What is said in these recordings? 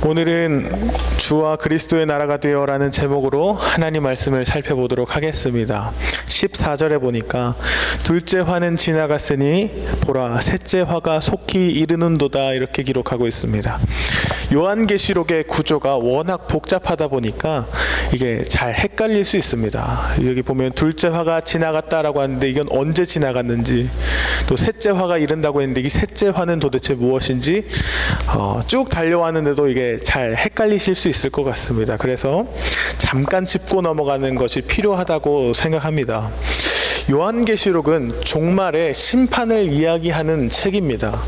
오늘은 주와 그리스도의 나라가 되어라는 제목으로 하나님 말씀을 살펴보도록 하겠습니다. 14절에 보니까 둘째 화는 지나갔으니 보라 셋째 화가 속히 이르는도다 이렇게 기록하고 있습니다. 요한계시록의 구조가 워낙 복잡하다 보니까 이게 잘 헷갈릴 수 있습니다. 여기 보면 둘째 화가 지나갔다라고 하는데 이건 언제 지나갔는지, 또 셋째 화가 이른다고 했는데 이 셋째 화는 도대체 무엇인지 쭉 달려왔는데도 이게 잘 헷갈리실 수 있을 것 같습니다. 그래서 잠깐 짚고 넘어가는 것이 필요하다고 생각합니다. 요한계시록은 종말의 심판을 이야기하는 책입니다.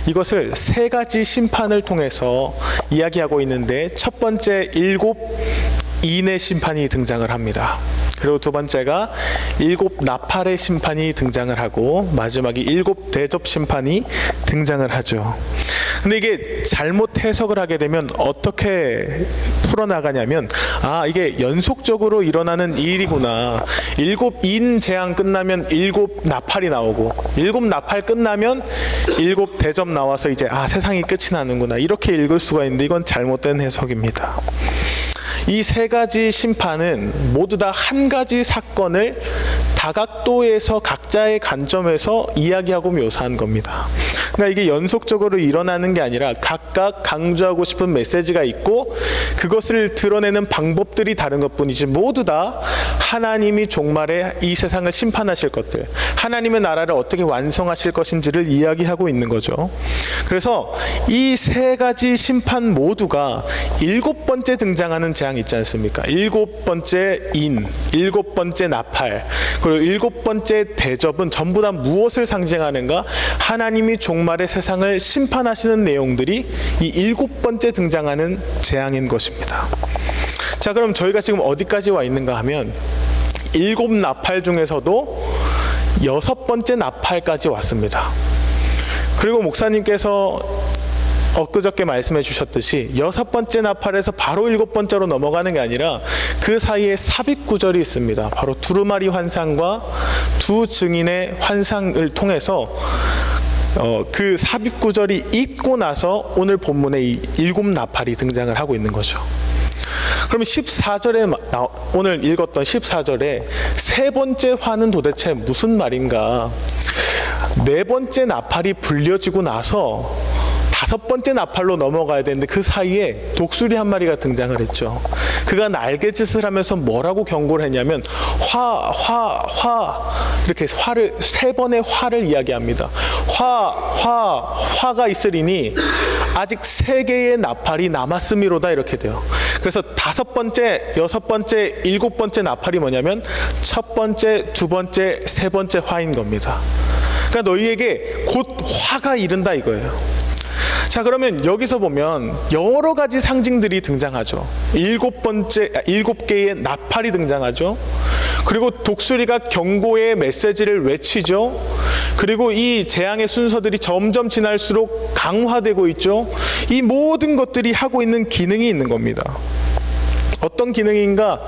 이것을 세 가지 심판을 통해서 이야기하고 있는데, 첫 번째 7인의 심판이 등장을 합니다. 그리고 두 번째가 7 나팔의 심판이 등장을 하고, 마지막이 7 대접 심판이 등장을 하죠. 근데 이게 잘못 해석을 하게 되면 어떻게 풀어나가냐면, 이게 연속적으로 일어나는 일이구나. 7인 재앙 끝나면 7 나팔이 나오고, 7 나팔 끝나면 7 대접 나와서 이제 세상이 끝이 나는구나, 이렇게 읽을 수가 있는데 이건 잘못된 해석입니다. 이 세 가지 심판은 모두 다 한 가지 사건을 다각도에서 각자의 관점에서 이야기하고 묘사한 겁니다. 그러니까 이게 연속적으로 일어나는 게 아니라 각각 강조하고 싶은 메시지가 있고 그것을 드러내는 방법들이 다른 것뿐이지, 모두 다 하나님이 종말에 이 세상을 심판하실 것들, 하나님의 나라를 어떻게 완성하실 것인지를 이야기하고 있는 거죠. 그래서 이 세 가지 심판 모두가 7번째 등장하는 재앙 있지 않습니까? 7번째 인, 7번째 나팔, 그리고 7번째 대접은 전부 다 무엇을 상징하는가? 하나님이 종말의 세상을 심판하시는 내용들이 이 7번째 등장하는 재앙인 것입니다. 자, 그럼 저희가 지금 어디까지 와 있는가 하면 7 나팔 중에서도 6번째 나팔까지 왔습니다. 그리고 목사님께서 엊그저께 말씀해 주셨듯이 6번째 나팔에서 바로 7번째로 넘어가는 게 아니라 그 사이에 삽입 구절이 있습니다. 바로 두루마리 환상과 두 증인의 환상을 통해서 그 삽입 구절이 있고 나서 오늘 본문에 이 7 나팔이 등장을 하고 있는 거죠. 그러면 14절에 오늘 읽었던 14절에 세 번째 화는 도대체 무슨 말인가? 네 번째 나팔이 불려지고 나서 5번째 나팔로 넘어가야 되는데 그 사이에 독수리 한 마리가 등장을 했죠. 그가 날개짓을 하면서 뭐라고 경고를 했냐면 이렇게 화를, 3번의 화를 이야기합니다. 화가 있으리니 아직 3개의 나팔이 남았음이로다, 이렇게 돼요. 그래서 5번째, 6번째, 7번째 나팔이 뭐냐면 첫 번째, 두 번째, 세 번째 화인 겁니다. 그러니까 너희에게 곧 화가 이른다 이거예요. 자, 그러면 여기서 보면 여러 가지 상징들이 등장하죠. 7개의 나팔이 등장하죠. 그리고 독수리가 경고의 메시지를 외치죠. 그리고 이 재앙의 순서들이 점점 지날수록 강화되고 있죠. 이 모든 것들이 하고 있는 기능이 있는 겁니다. 어떤 기능인가?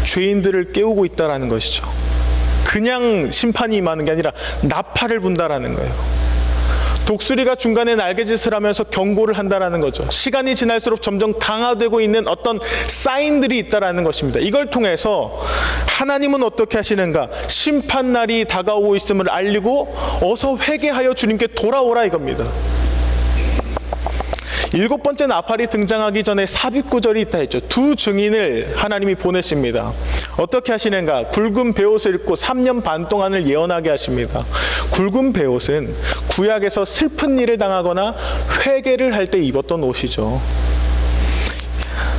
죄인들을 깨우고 있다라는 것이죠. 그냥 심판이 임하는 게 아니라 나팔을 분다라는 거예요. 독수리가 중간에 날개짓을 하면서 경고를 한다라는 거죠. 시간이 지날수록 점점 강화되고 있는 어떤 사인들이 있다라는 것입니다. 이걸 통해서 하나님은 어떻게 하시는가? 심판날이 다가오고 있음을 알리고 어서 회개하여 주님께 돌아오라 이겁니다. 7번째 나팔이 등장하기 전에 삽입 구절이 있다 했죠. 두 증인을 하나님이 보내십니다. 어떻게 하시는가? 굵은 베옷을 입고 3년 반 동안을 예언하게 하십니다. 굵은 베옷은 구약에서 슬픈 일을 당하거나 회개를 할 때 입었던 옷이죠.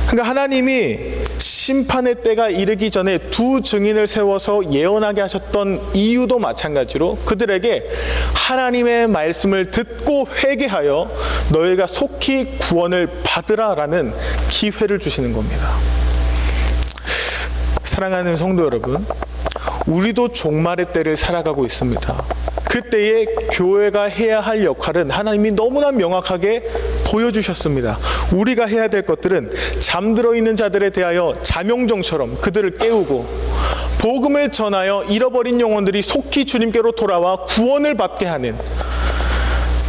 그러니까 하나님이 심판의 때가 이르기 전에 두 증인을 세워서 예언하게 하셨던 이유도 마찬가지로 그들에게 하나님의 말씀을 듣고 회개하여 너희가 속히 구원을 받으라라는 기회를 주시는 겁니다. 사랑하는 성도 여러분, 우리도 종말의 때를 살아가고 있습니다. 그때에 교회가 해야 할 역할은 하나님이 너무나 명확하게 보여주셨습니다. 우리가 해야 될 것들은 잠들어 있는 자들에 대하여 잠용정처럼 그들을 깨우고, 복음을 전하여 잃어버린 영혼들이 속히 주님께로 돌아와 구원을 받게 하는,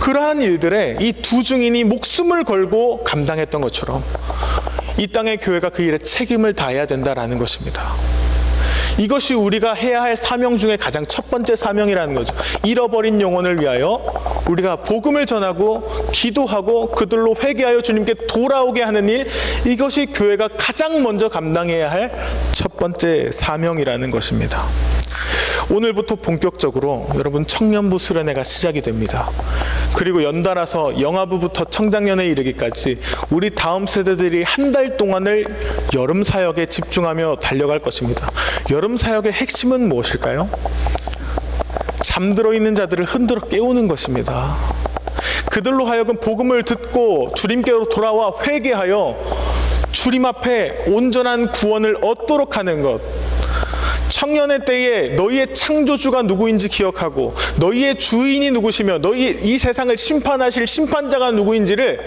그러한 일들에 이 두 증인이 목숨을 걸고 감당했던 것처럼 이 땅의 교회가 그 일에 책임을 다해야 된다라는 것입니다. 이것이 우리가 해야 할 사명 중에 가장 첫 번째 사명이라는 거죠. 잃어버린 영혼을 위하여 우리가 복음을 전하고 기도하고 그들로 회개하여 주님께 돌아오게 하는 일, 이것이 교회가 가장 먼저 감당해야 할 첫 번째 사명이라는 것입니다. 오늘부터 본격적으로 여러분 청년부 수련회가 시작이 됩니다. 그리고 연달아서 영아부부터 청장년에 이르기까지 우리 다음 세대들이 한 달 동안을 여름 사역에 집중하며 달려갈 것입니다. 여름 사역의 핵심은 무엇일까요? 잠들어 있는 자들을 흔들어 깨우는 것입니다. 그들로 하여금 복음을 듣고 주님께로 돌아와 회개하여 주님 앞에 온전한 구원을 얻도록 하는 것. 청년의 때에 너희의 창조주가 누구인지 기억하고 너희의 주인이 누구시며 너희 이 세상을 심판하실 심판자가 누구인지를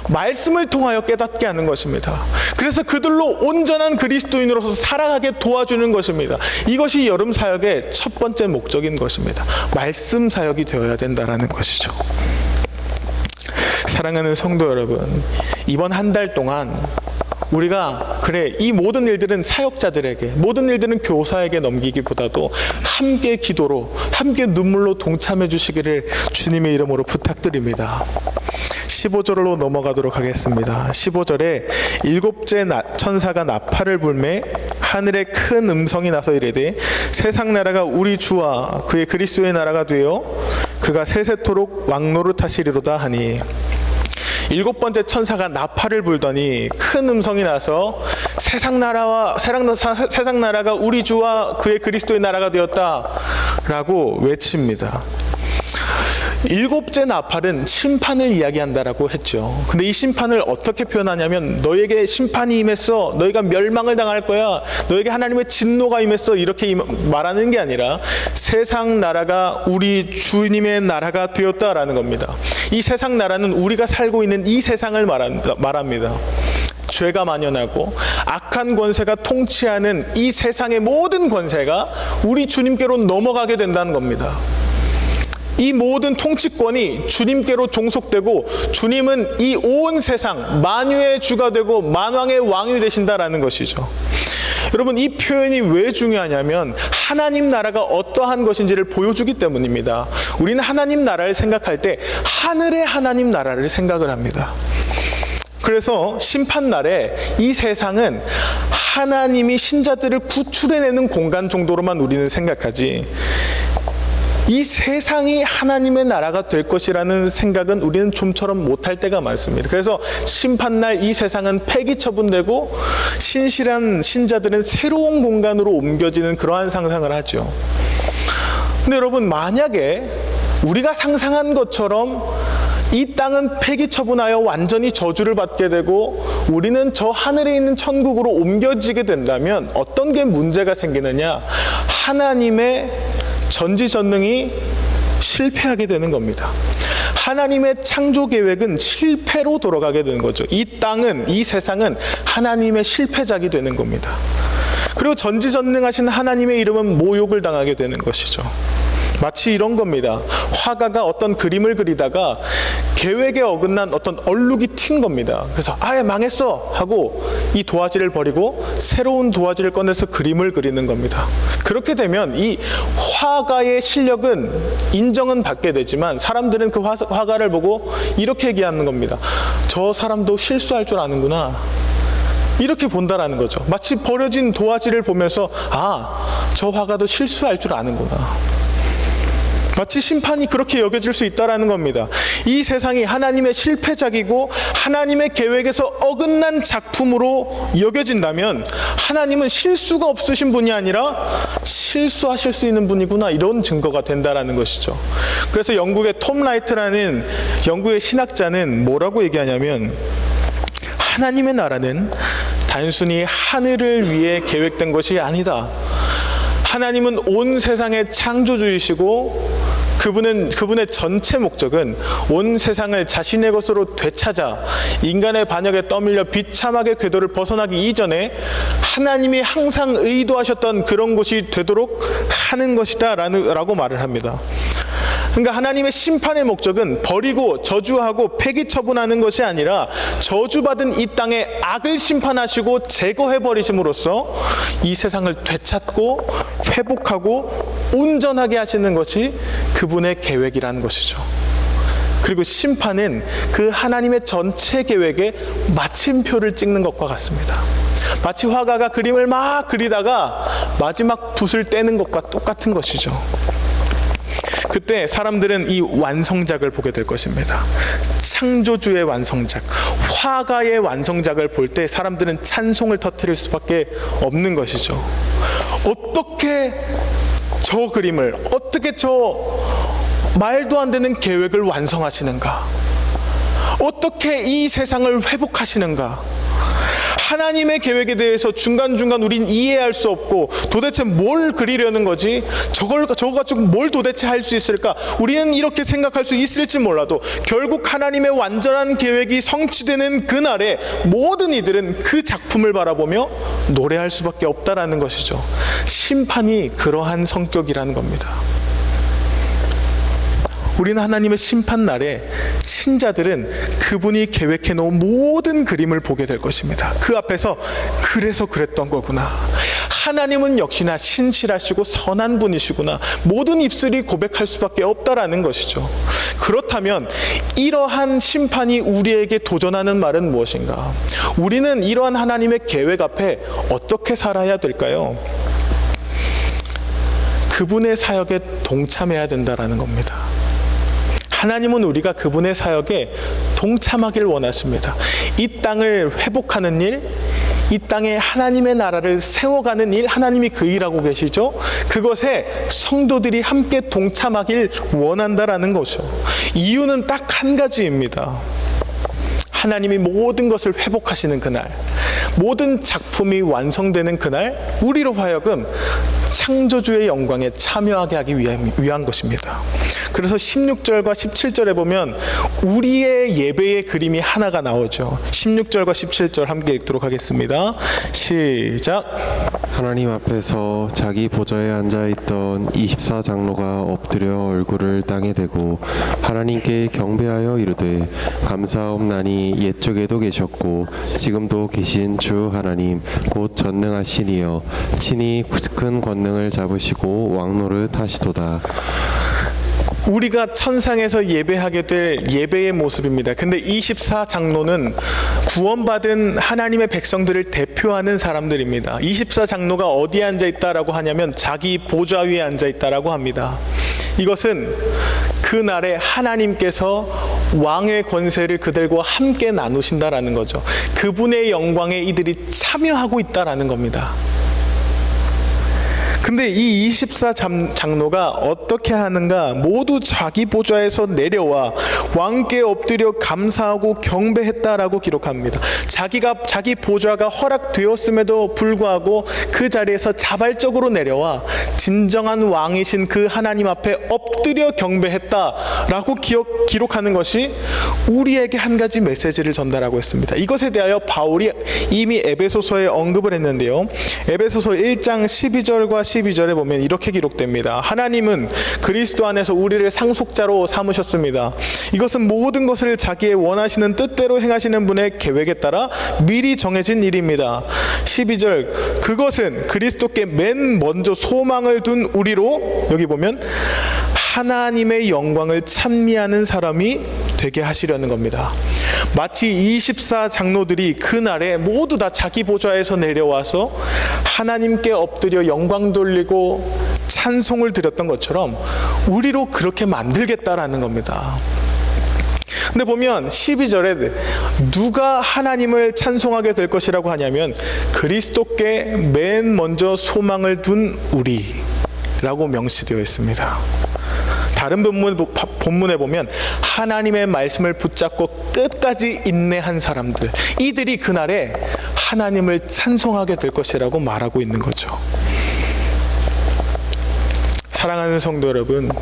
말씀을 통하여 깨닫게 하는 것입니다. 그래서 그들로 온전한 그리스도인으로서 살아가게 도와주는 것입니다. 이것이 여름 사역의 첫 번째 목적인 것입니다. 말씀 사역이 되어야 된다는 것이죠. 사랑하는 성도 여러분, 이번 한 달 동안 우리가 이 모든 일들은 사역자들에게, 모든 일들은 교사에게 넘기기보다도 함께 기도로, 함께 눈물로 동참해 주시기를 주님의 이름으로 부탁드립니다. 15절로 넘어가도록 하겠습니다. 15절에 일곱째 천사가 나팔을 불매 하늘에 큰 음성이 나서 이르되 세상 나라가 우리 주와 그의 그리스도의 나라가 되어 그가 세세토록 왕노릇하시리로다 하니, 일곱 번째 천사가 나팔을 불더니 큰 음성이 나서 세상 나라가 우리 주와 그의 그리스도의 나라가 되었다라고 외칩니다. 일곱째 나팔은 심판을 이야기한다라고 했죠. 근데 이 심판을 어떻게 표현하냐면 너에게 심판이 임했어, 너희가 멸망을 당할 거야, 너에게 하나님의 진노가 임했어, 이렇게 말하는 게 아니라 세상 나라가 우리 주님의 나라가 되었다라는 겁니다. 이 세상 나라는 우리가 살고 있는 이 세상을 말합니다. 죄가 만연하고 악한 권세가 통치하는 이 세상의 모든 권세가 우리 주님께로 넘어가게 된다는 겁니다. 이 모든 통치권이 주님께로 종속되고 주님은 이 온 세상 만유의 주가 되고 만왕의 왕이 되신다라는 것이죠. 여러분, 이 표현이 왜 중요하냐면 하나님 나라가 어떠한 것인지를 보여주기 때문입니다. 우리는 하나님 나라를 생각할 때 하늘의 하나님 나라를 생각을 합니다. 그래서 심판날에 이 세상은 하나님이 신자들을 구출해내는 공간 정도로만 우리는 생각하지, 이 세상이 하나님의 나라가 될 것이라는 생각은 우리는 좀처럼 못할 때가 많습니다. 그래서 심판날 이 세상은 폐기 처분되고 신실한 신자들은 새로운 공간으로 옮겨지는 그러한 상상을 하죠. 근데 여러분, 만약에 우리가 상상한 것처럼 이 땅은 폐기 처분하여 완전히 저주를 받게 되고 우리는 저 하늘에 있는 천국으로 옮겨지게 된다면 어떤 게 문제가 생기느냐? 하나님의 전지전능이 실패하게 되는 겁니다. 하나님의 창조 계획은 실패로 돌아가게 되는 거죠. 이 땅은, 이 세상은 하나님의 실패작이 되는 겁니다. 그리고 전지전능하신 하나님의 이름은 모욕을 당하게 되는 것이죠. 마치 이런 겁니다. 화가가 어떤 그림을 그리다가 계획에 어긋난 어떤 얼룩이 튄 겁니다. 그래서 아예 망했어 하고 이 도화지를 버리고 새로운 도화지를 꺼내서 그림을 그리는 겁니다. 그렇게 되면 이 화가의 실력은 인정은 받게 되지만 사람들은 그 화가를 보고 이렇게 얘기하는 겁니다. 저 사람도 실수할 줄 아는구나, 이렇게 본다라는 거죠. 마치 버려진 도화지를 보면서 저 화가도 실수할 줄 아는구나. 마치 심판이 그렇게 여겨질 수 있다는 겁니다. 이 세상이 하나님의 실패작이고 하나님의 계획에서 어긋난 작품으로 여겨진다면 하나님은 실수가 없으신 분이 아니라 실수하실 수 있는 분이구나, 이런 증거가 된다는 것이죠. 그래서 영국의 톰 라이트라는 영국의 신학자는 뭐라고 얘기하냐면, 하나님의 나라는 단순히 하늘을 위해 계획된 것이 아니다. 하나님은 온 세상의 창조주이시고 그분의 전체 목적은 온 세상을 자신의 것으로 되찾아 인간의 반역에 떠밀려 비참하게 궤도를 벗어나기 이전에 하나님이 항상 의도하셨던 그런 곳이 되도록 하는 것이다 라고 말을 합니다. 그러니까 하나님의 심판의 목적은 버리고 저주하고 폐기 처분하는 것이 아니라 저주받은 이 땅의 악을 심판하시고 제거해버리심으로써 이 세상을 되찾고 회복하고 온전하게 하시는 것이 그분의 계획이라는 것이죠. 그리고 심판은 그 하나님의 전체 계획에 마침표를 찍는 것과 같습니다. 마치 화가가 그림을 막 그리다가 마지막 붓을 떼는 것과 똑같은 것이죠. 그때 사람들은 이 완성작을 보게 될 것입니다. 창조주의 완성작, 화가의 완성작을 볼 때 사람들은 찬송을 터뜨릴 수밖에 없는 것이죠. 어떻게 저 그림을, 어떻게 저 말도 안 되는 계획을 완성하시는가? 어떻게 이 세상을 회복하시는가? 하나님의 계획에 대해서 중간중간 우린 이해할 수 없고 도대체 뭘 그리려는 거지? 저거 가지고 뭘 도대체 할 수 있을까? 우리는 이렇게 생각할 수 있을지 몰라도 결국 하나님의 완전한 계획이 성취되는 그날에 모든 이들은 그 작품을 바라보며 노래할 수밖에 없다라는 것이죠. 심판이 그러한 성격이라는 겁니다. 우리는 하나님의 심판날에 신자들은 그분이 계획해 놓은 모든 그림을 보게 될 것입니다. 그 앞에서 그래서 그랬던 거구나, 하나님은 역시나 신실하시고 선한 분이시구나, 모든 입술이 고백할 수밖에 없다라는 것이죠. 그렇다면 이러한 심판이 우리에게 도전하는 말은 무엇인가? 우리는 이러한 하나님의 계획 앞에 어떻게 살아야 될까요? 그분의 사역에 동참해야 된다라는 겁니다. 하나님은 우리가 그분의 사역에 동참하길 원하십니다. 이 땅을 회복하는 일, 이 땅에 하나님의 나라를 세워가는 일, 하나님이 그 일하고 계시죠. 그것에 성도들이 함께 동참하길 원한다라는 거죠. 이유는 딱 한 가지입니다. 하나님이 모든 것을 회복하시는 그날, 모든 작품이 완성되는 그날, 우리로 하여금 창조주의 영광에 참여하게 하기 위한 것입니다. 그래서 16절과 17절에 보면 우리의 예배의 그림이 하나가 나오죠. 16절과 17절 함께 읽도록 하겠습니다. 시작. 하나님 앞에서 자기 보좌에 앉아있던 24장로가 엎드려 얼굴을 땅에 대고 하나님께 경배하여 이르되 감사옵나니 옛적에도 계셨고 지금도 계신 주 하나님 곧 전능하신 이여 친히 큰 권능을 잡으시고 왕노릇 하시도다. 우리가 천상에서 예배하게 될 예배의 모습입니다. 근데 24장로는 구원받은 하나님의 백성들을 대표하는 사람들입니다. 24장로가 어디에 앉아있다라고 하냐면 자기 보좌 위에 앉아있다라고 합니다. 이것은 그날에 하나님께서 왕의 권세를 그들과 함께 나누신다라는 거죠. 그분의 영광에 이들이 참여하고 있다라는 겁니다. 근데 이 24장로가 어떻게 하는가? 모두 자기 보좌에서 내려와 왕께 엎드려 감사하고 경배했다라고 기록합니다. 자기 보좌가 허락되었음에도 불구하고 그 자리에서 자발적으로 내려와 진정한 왕이신 그 하나님 앞에 엎드려 경배했다라고 기록하는 것이 우리에게 한 가지 메시지를 전달하고 있습니다. 이것에 대하여 바울이 이미 에베소서에 언급을 했는데요. 에베소서 1장 12절과 12절에 보면 이렇게 기록됩니다. 하나님은 그리스도 안에서 우리를 상속자로 삼으셨습니다. 이것은 모든 것을 자기의 원하시는 뜻대로 행하시는 분의 계획에 따라 미리 정해진 일입니다. 12절, 그것은 그리스도께 맨 먼저 소망을 둔 우리로, 여기 보면 하나님의 영광을 찬미하는 사람이 되게 하시려는 겁니다. 마치 24장로들이 그날에 모두 다 자기 보좌에서 내려와서 하나님께 엎드려 영광 돌리고 찬송을 드렸던 것처럼 우리로 그렇게 만들겠다라는 겁니다. 근데 보면 12절에 누가 하나님을 찬송하게 될 것이라고 하냐면 그리스도께 맨 먼저 소망을 둔 우리라고 명시되어 있습니다. 다른 본문에 보면 하나님의 말씀을 붙잡고 끝까지 인내한 사람들, 이들이 그날에 하나님을 찬송하게 될 것이라고 말하고 있는 거죠. 사랑하는 성도 여러분,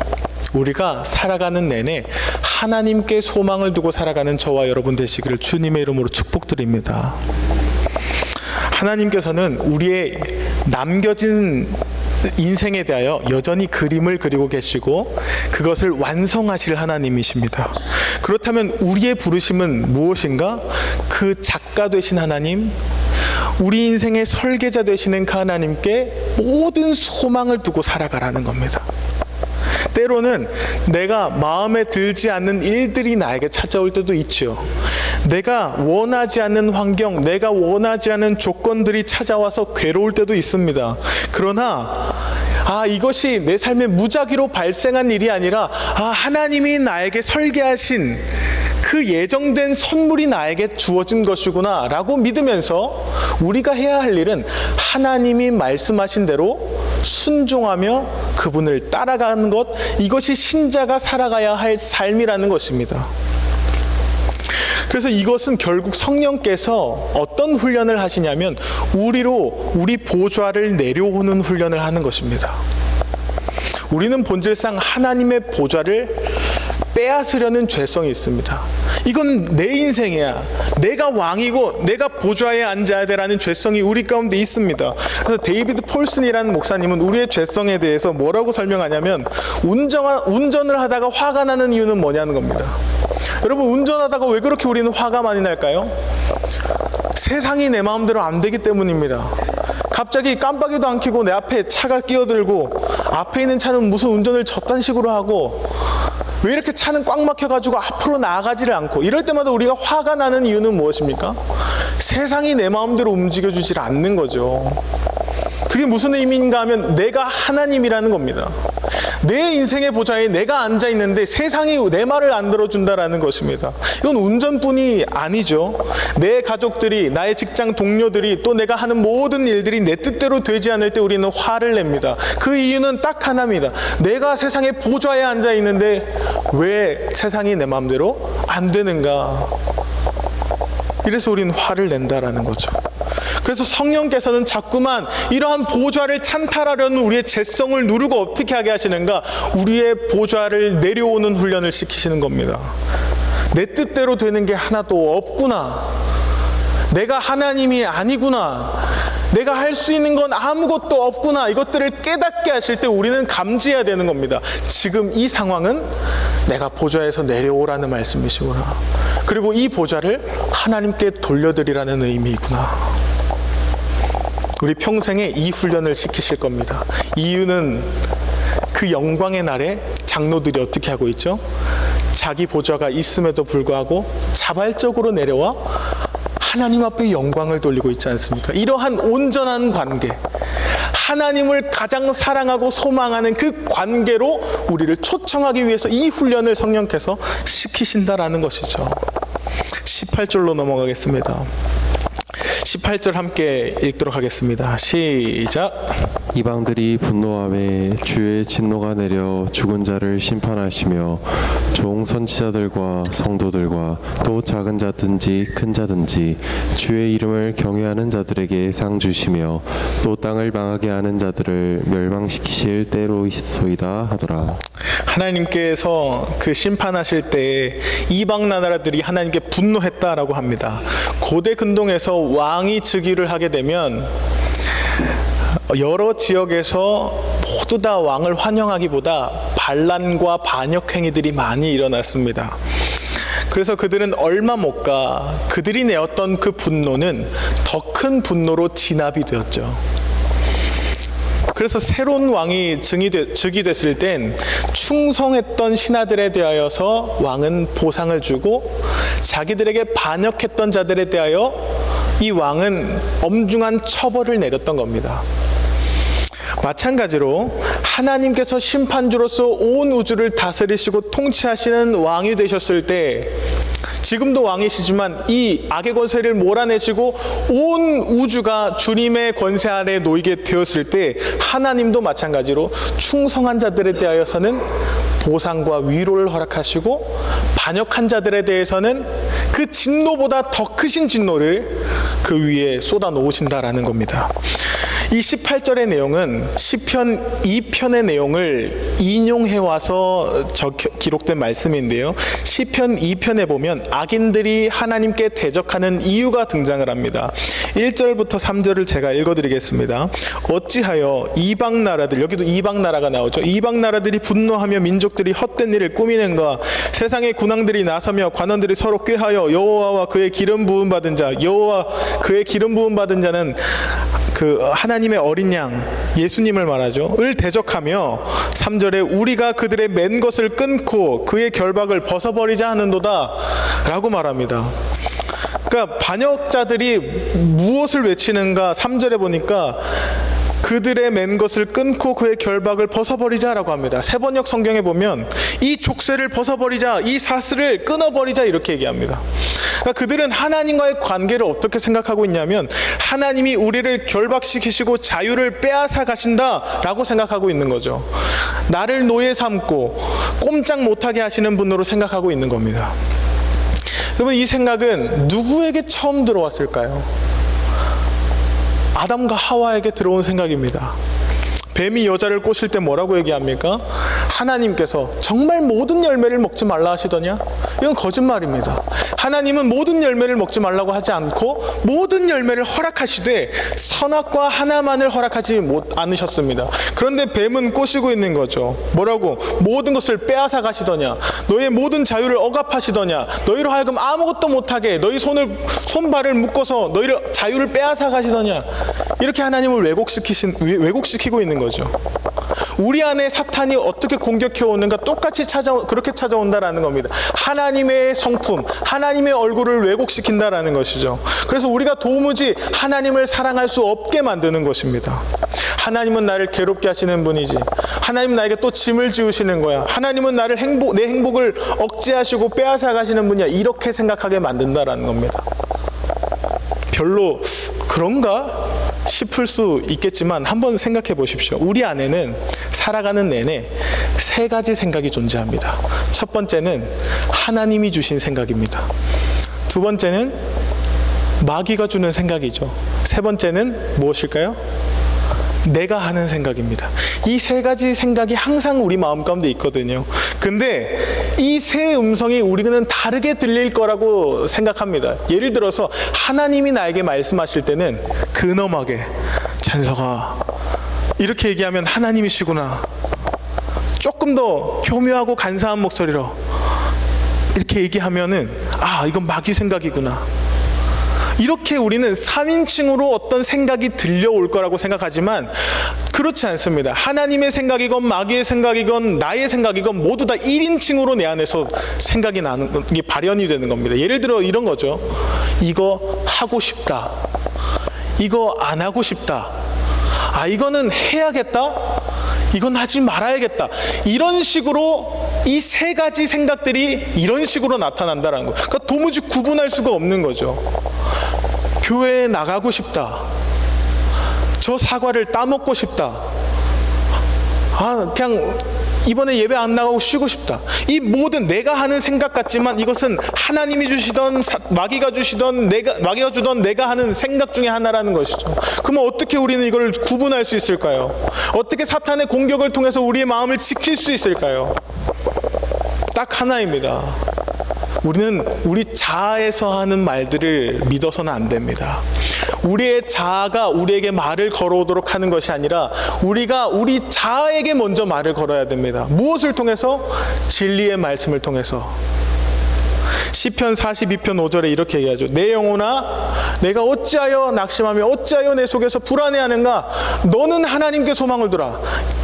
우리가 살아가는 내내 하나님께 소망을 두고 살아가는 저와 여러분 되시기를 주님의 이름으로 축복드립니다. 하나님께서는 우리의 남겨진 인생에 대하여 여전히 그림을 그리고 계시고 그것을 완성하실 하나님이십니다. 그렇다면 우리의 부르심은 무엇인가? 그 작가 되신 하나님, 우리 인생의 설계자 되시는 그 하나님께 모든 소망을 두고 살아가라는 겁니다. 때로는 내가 마음에 들지 않는 일들이 나에게 찾아올 때도 있죠. 내가 원하지 않는 환경, 내가 원하지 않는 조건들이 찾아와서 괴로울 때도 있습니다. 그러나 이것이 내 삶의 무작위로 발생한 일이 아니라 하나님이 나에게 설계하신 그 예정된 선물이 나에게 주어진 것이구나 라고 믿으면서 우리가 해야 할 일은 하나님이 말씀하신 대로 순종하며 그분을 따라가는 것, 이것이 신자가 살아가야 할 삶이라는 것입니다. 그래서 이것은 결국 성령께서 어떤 훈련을 하시냐면 우리 보좌를 내려오는 훈련을 하는 것입니다. 우리는 본질상 하나님의 보좌를 빼앗으려는 죄성이 있습니다. 이건 내 인생이야. 내가 왕이고 내가 보좌에 앉아야 되라는 죄성이 우리 가운데 있습니다. 그래서 데이비드 폴슨이라는 목사님은 우리의 죄성에 대해서 뭐라고 설명하냐면 운전을 하다가 화가 나는 이유는 뭐냐는 겁니다. 여러분, 운전하다가 왜 그렇게 우리는 화가 많이 날까요? 세상이 내 마음대로 안 되기 때문입니다. 갑자기 깜빡이도 안 켜고 내 앞에 차가 끼어들고 앞에 있는 차는 무슨 운전을 저딴 식으로 하고 왜 이렇게 차는 꽉 막혀가지고 앞으로 나아가지를 않고, 이럴 때마다 우리가 화가 나는 이유는 무엇입니까? 세상이 내 마음대로 움직여주질 않는 거죠. 그게 무슨 의미인가 하면 내가 하나님이라는 겁니다. 내 인생의 보좌에 내가 앉아있는데 세상이 내 말을 안 들어준다라는 것입니다. 이건 운전뿐이 아니죠. 내 가족들이, 나의 직장 동료들이, 또 내가 하는 모든 일들이 내 뜻대로 되지 않을 때 우리는 화를 냅니다. 그 이유는 딱 하나입니다. 내가 세상의 보좌에 앉아있는데 왜 세상이 내 마음대로 안 되는가? 이래서 우리는 화를 낸다라는 거죠. 그래서 성령께서는 자꾸만 이러한 보좌를 찬탈하려는 우리의 죄성을 누르고 어떻게 하게 하시는가? 우리의 보좌를 내려오는 훈련을 시키시는 겁니다. 내 뜻대로 되는 게 하나도 없구나. 내가 하나님이 아니구나. 내가 할 수 있는 건 아무것도 없구나. 이것들을 깨닫게 하실 때 우리는 감지해야 되는 겁니다. 지금 이 상황은 내가 보좌에서 내려오라는 말씀이시구나. 그리고 이 보좌를 하나님께 돌려드리라는 의미이구나. 우리 평생에 이 훈련을 시키실 겁니다. 이유는 그 영광의 날에 장로들이 어떻게 하고 있죠? 자기 보좌가 있음에도 불구하고 자발적으로 내려와 하나님 앞에 영광을 돌리고 있지 않습니까? 이러한 온전한 관계, 하나님을 가장 사랑하고 소망하는 그 관계로 우리를 초청하기 위해서 이 훈련을 성령께서 시키신다라는 것이죠. 18절로 넘어가겠습니다. 18절 함께 읽도록 하겠습니다. 시작. 이방들이 분노하매 주의 진노가 내려 죽은 자를 심판하시며 종 선지자들과 성도들과 또 작은 자든지 큰 자든지 주의 이름을 경외하는 자들에게 상 주시며 또 땅을 망하게 하는 자들을 멸망시키실 때로소이다 하더라. 하나님께서 그 심판하실 때 이방 나라들이 하나님께 분노했다라고 합니다. 고대 근동에서 왕이 즉위를 하게 되면 여러 지역에서 모두 다 왕을 환영하기보다 반란과 반역 행위들이 많이 일어났습니다. 그래서 그들은 얼마 못 가 그들이 내었던 그 분노는 더 큰 분노로 진압이 되었죠. 그래서 새로운 왕이 즉위됐을 땐 충성했던 신하들에 대하여서 왕은 보상을 주고 자기들에게 반역했던 자들에 대하여 이 왕은 엄중한 처벌을 내렸던 겁니다. 마찬가지로 하나님께서 심판주로서 온 우주를 다스리시고 통치하시는 왕이 되셨을 때, 지금도 왕이시지만 이 악의 권세를 몰아내시고 온 우주가 주님의 권세 아래 놓이게 되었을 때 하나님도 마찬가지로 충성한 자들에 대하여서는 보상과 위로를 허락하시고 반역한 자들에 대해서는 그 진노보다 더 크신 진노를 그 위에 쏟아 놓으신다라는 겁니다. 이 18절의 내용은 시편 2편의 내용을 인용해 와서 기록된 말씀인데요. 시편 2편에 보면 악인들이 하나님께 대적하는 이유가 등장을 합니다. 1절부터 3절을 제가 읽어드리겠습니다. 어찌하여 이방 나라들, 여기도 이방 나라가 나오죠. 이방 나라들이 분노하며 민족들이 헛된 일을 꾸미는가. 세상의 군왕들이 나서며 관원들이 서로 꾀하여 여호와와 그의 기름 부음 받은 자, 여호와 그의 기름 부음 받은 자는 그 하나님의 어린 양 예수님을 말하죠. 을 대적하며 3절에 우리가 그들의 맨 것을 끊고 그의 결박을 벗어버리자 하는도다 라고 말합니다. 그러니까 반역자들이 무엇을 외치는가 3절에 보니까 그들의 맨 것을 끊고 그의 결박을 벗어버리자라고 합니다. 세번역 성경에 보면 이 족쇄를 벗어버리자, 이 사슬을 끊어버리자 이렇게 얘기합니다. 그러니까 그들은 하나님과의 관계를 어떻게 생각하고 있냐면 하나님이 우리를 결박시키시고 자유를 빼앗아 가신다라고 생각하고 있는 거죠. 나를 노예 삼고 꼼짝 못하게 하시는 분으로 생각하고 있는 겁니다. 여러분, 이 생각은 누구에게 처음 들어왔을까요? 아담과 하와에게 들어온 생각입니다. 뱀이 여자를 꼬실 때 뭐라고 얘기합니까? 하나님께서 정말 모든 열매를 먹지 말라 하시더냐? 이건 거짓말입니다. 하나님은 모든 열매를 먹지 말라고 하지 않고 모든 열매를 허락하시되 선악과 하나만을 허락하지 않으셨습니다. 그런데 뱀은 꼬시고 있는 거죠. 뭐라고? 모든 것을 빼앗아 가시더냐? 너의 모든 자유를 억압하시더냐? 너희로 하여금 아무것도 못하게 너희 손발을 묶어서 너희를 자유를 빼앗아 가시더냐? 이렇게 하나님을 왜곡시키고 있는 거죠. 우리 안에 사탄이 어떻게 공격해 오는가 똑같이 그렇게 찾아온다라는 겁니다. 하나님의 성품, 하나님의 얼굴을 왜곡시킨다라는 것이죠. 그래서 우리가 도무지 하나님을 사랑할 수 없게 만드는 것입니다. 하나님은 나를 괴롭게 하시는 분이지. 하나님은 나에게 또 짐을 지우시는 거야. 하나님은 내 행복을 억제하시고 빼앗아 가시는 분이야. 이렇게 생각하게 만든다라는 겁니다. 별로 그런가 싶을 수 있겠지만 한번 생각해 보십시오. 우리 안에는 살아가는 내내 세 가지 생각이 존재합니다. 첫 번째는 하나님이 주신 생각입니다. 두 번째는 마귀가 주는 생각이죠. 세 번째는 무엇일까요? 내가 하는 생각입니다. 이 세 가지 생각이 항상 우리 마음 가운데 있거든요. 근데 이 세 음성이 우리는 다르게 들릴 거라고 생각합니다. 예를 들어서 하나님이 나에게 말씀하실 때는 근엄하게 찬석아 이렇게 얘기하면 하나님이시구나. 조금 더 교묘하고 간사한 목소리로 이렇게 얘기하면은 아 이건 마귀 생각이구나. 이렇게 우리는 3인칭으로 어떤 생각이 들려올 거라고 생각하지만 그렇지 않습니다. 하나님의 생각이건 마귀의 생각이건 나의 생각이건 모두 다 1인칭으로 내 안에서 생각이 나는 게 발현이 되는 겁니다. 예를 들어 이런 거죠. 이거 하고 싶다. 이거 안 하고 싶다. 아 이거는 해야겠다. 이건 하지 말아야겠다. 이런 식으로 이 세 가지 생각들이 이런 식으로 나타난다는 거. 그러니까 도무지 구분할 수가 없는 거죠. 교회에 나가고 싶다. 저 사과를 따먹고 싶다. 아, 그냥 이번에 예배 안 나가고 쉬고 싶다. 이 모든 내가 하는 생각 같지만 이것은 하나님이 주시던 마귀가 주시던 마귀가 주던 내가 하는 생각 중에 하나라는 것이죠. 그러면 어떻게 우리는 이걸 구분할 수 있을까요? 어떻게 사탄의 공격을 통해서 우리의 마음을 지킬 수 있을까요? 딱 하나입니다. 우리는 우리 자아에서 하는 말들을 믿어서는 안 됩니다. 우리의 자아가 우리에게 말을 걸어오도록 하는 것이 아니라 우리가 우리 자아에게 먼저 말을 걸어야 됩니다. 무엇을 통해서? 진리의 말씀을 통해서. 시편 42편 5절에 이렇게 얘기하죠. 내 영혼아 내가 어찌하여 낙심하며 어찌하여 내 속에서 불안해하는가. 너는 하나님께 소망을 두라.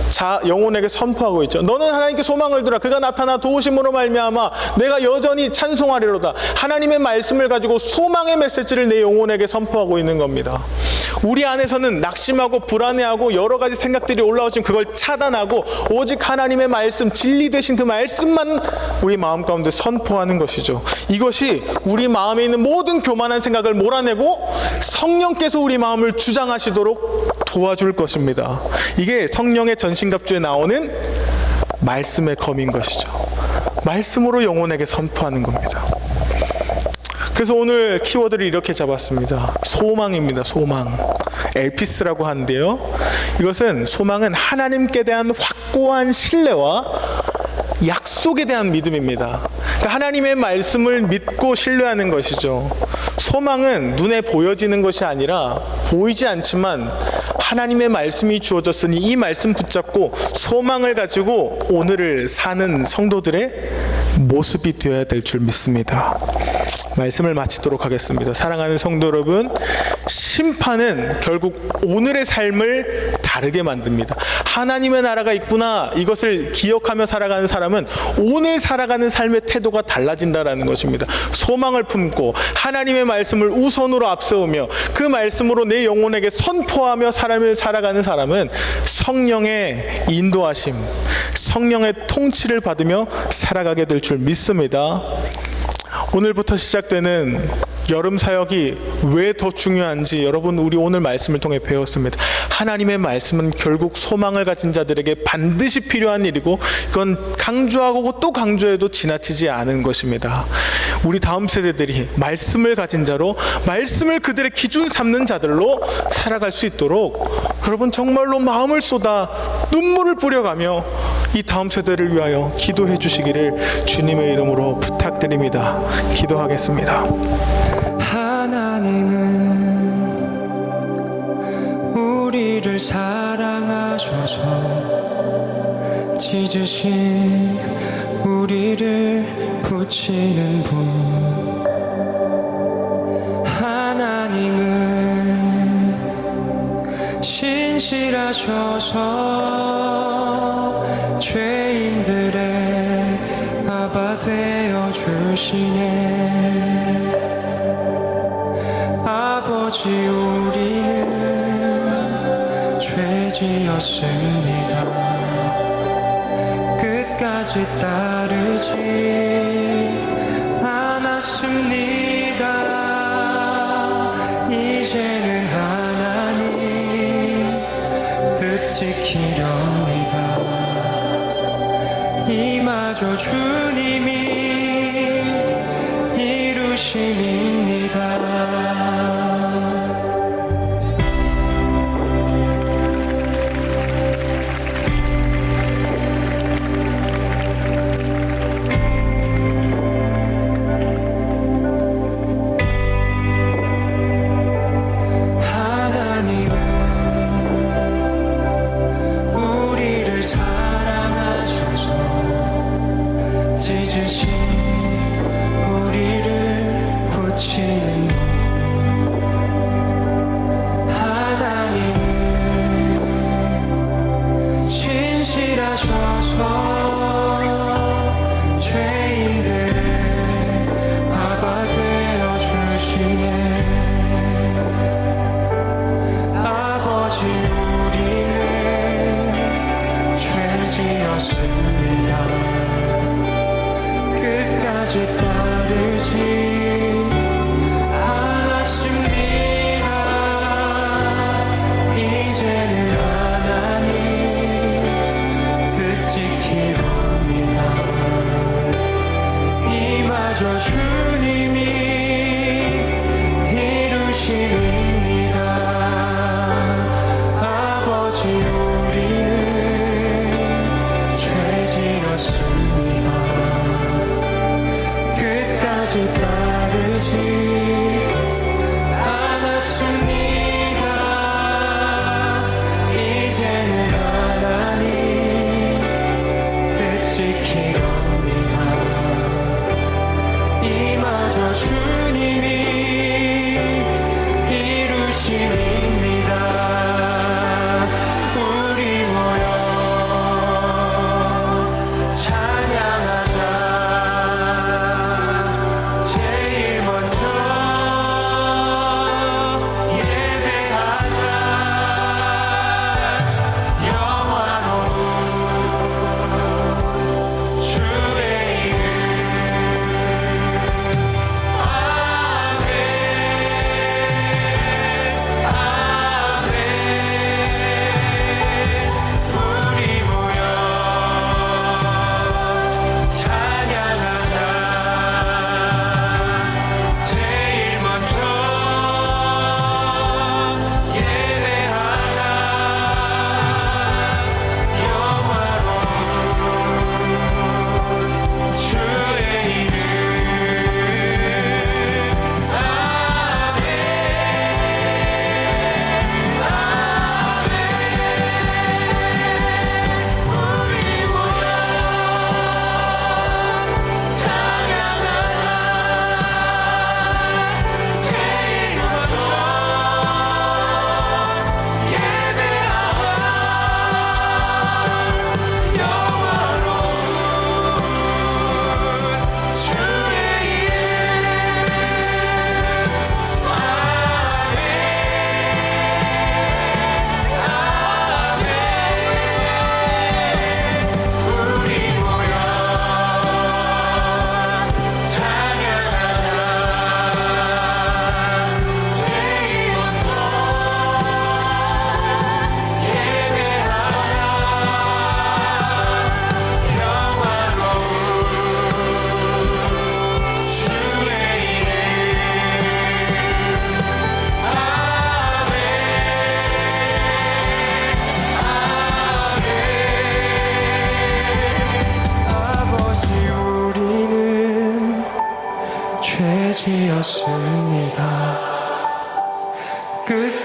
자 영혼에게 선포하고 있죠. 너는 하나님께 소망을 두라. 그가 나타나 도우심으로 말미암아 내가 여전히 찬송하리로다. 하나님의 말씀을 가지고 소망의 메시지를 내 영혼에게 선포하고 있는 겁니다. 우리 안에서는 낙심하고 불안해하고 여러 가지 생각들이 올라오시면 그걸 차단하고 오직 하나님의 말씀, 진리 되신 그 말씀만 우리 마음 가운데 선포하는 것이죠. 이것이 우리 마음에 있는 모든 교만한 생각을 몰아내고 성령께서 우리 마음을 주장하시도록 도와줄 것입니다. 이게 성령의 전신갑주에 나오는 말씀의 검인 것이죠. 말씀으로 영혼에게 선포하는 겁니다. 그래서 오늘 키워드를 이렇게 잡았습니다. 소망입니다. 소망. 엘피스라고 하는데요. 소망은 하나님께 대한 확고한 신뢰와 약속에 대한 믿음입니다. 그러니까 하나님의 말씀을 믿고 신뢰하는 것이죠. 소망은 눈에 보여지는 것이 아니라 보이지 않지만 하나님의 말씀이 주어졌으니 이 말씀 붙잡고 소망을 가지고 오늘을 사는 성도들의 모습이 되어야 될 줄 믿습니다. 말씀을 마치도록 하겠습니다. 사랑하는 성도 여러분, 심판은 결국 오늘의 삶을 다르게 만듭니다. 하나님의 나라가 있구나, 이것을 기억하며 살아가는 사람은 오늘 살아가는 삶의 태도가 달라진다라는 것입니다. 소망을 품고 하나님의 말씀을 우선으로 앞세우며 그 말씀으로 내 영혼에게 선포하며 삶을 살아가는 사람은 성령의 인도하심, 성령의 통치를 받으며 살아가게 될 줄 믿습니다. 오늘부터 시작되는 여름 사역이 왜 더 중요한지 여러분, 우리 오늘 말씀을 통해 배웠습니다. 하나님의 말씀은 결국 소망을 가진 자들에게 반드시 필요한 일이고, 이건 강조하고 또 강조해도 지나치지 않은 것입니다. 우리 다음 세대들이 말씀을 가진 자로, 말씀을 그들의 기준 삼는 자들로 살아갈 수 있도록 여러분 정말로 마음을 쏟아 눈물을 뿌려가며 이 다음 세대를 위하여 기도해 주시기를 주님의 이름으로 부탁드립니다. 기도하겠습니다. 하나님은 우리를 사랑하셔서 찢으신 우리를 붙이는 분. 하나님은 신실하셔서 죄인들의 아바 되어 주시네. 아버지, 우리는 죄 지었습니다. 끝까지 따르지 않았습니다. 이제는 하나님 뜻 지키렵니다. 이마저 주님이 이루심입니다. 찢으신 우리를 붙이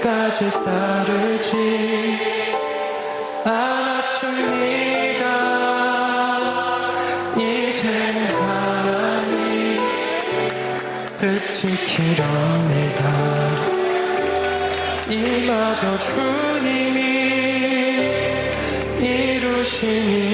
끝까지 따르지 않았습니다. 이젠 하나님 뜻 지키렵니다. 이마저 주님이 이루심입니다.